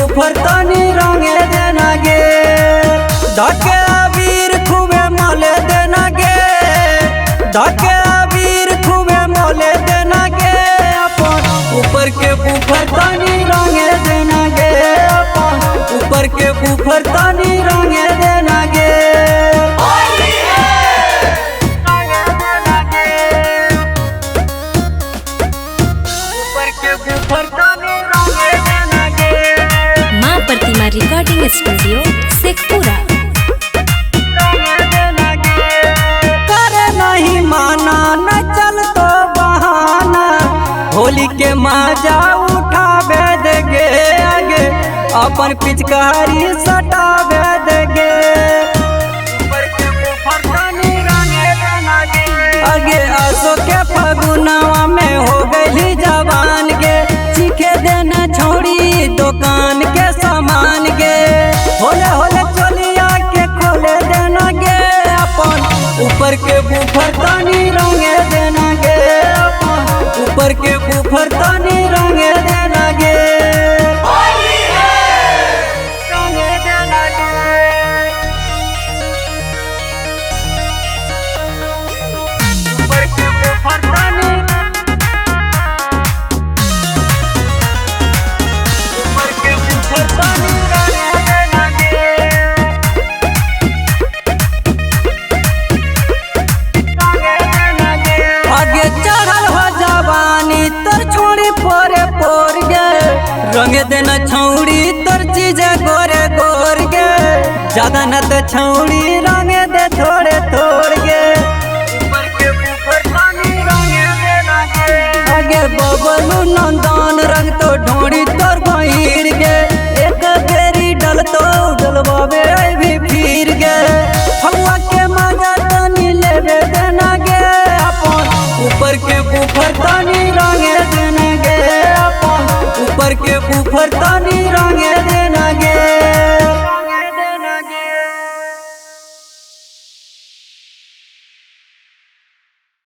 बुफर तनी रंगे देना गे धके अबीर खूबे मोले देना गे धके अबीर खूबे मोले देना गे अपन ऊपर के बुफर तनी रंगे देना गे अपन ऊपर के बुफर तनी रंगे देना गे माँ प्रतिमा रिकॉर्डिंग स्टूडियो शेखपुरा। करे नहीं माना न चल तो बहाना होली के मजा उठावे देगे आगे अपन पिचकारी सटावे देगे आगे आसो के फगुनवा में हो गई जवान के चीखे देना छोड़ी दुकान के सामान गे होले होले चलिया के खोले देना गे अपन ऊपर के बुफर तनी रंगे देना गे अपन ऊपर के बुफर तनी रंगे देना गे आगे चढ़ल हो जवानी तर छोड़ी पोरे पोर गे रंग देना छौड़ी तर चीजे गोरे गोर गे ज्यादा न तो छौड़ी रंग दे थोड़े थोड़ गे आगे बबलू नंदन रंग तो ढोड़ी तोर बहिर गे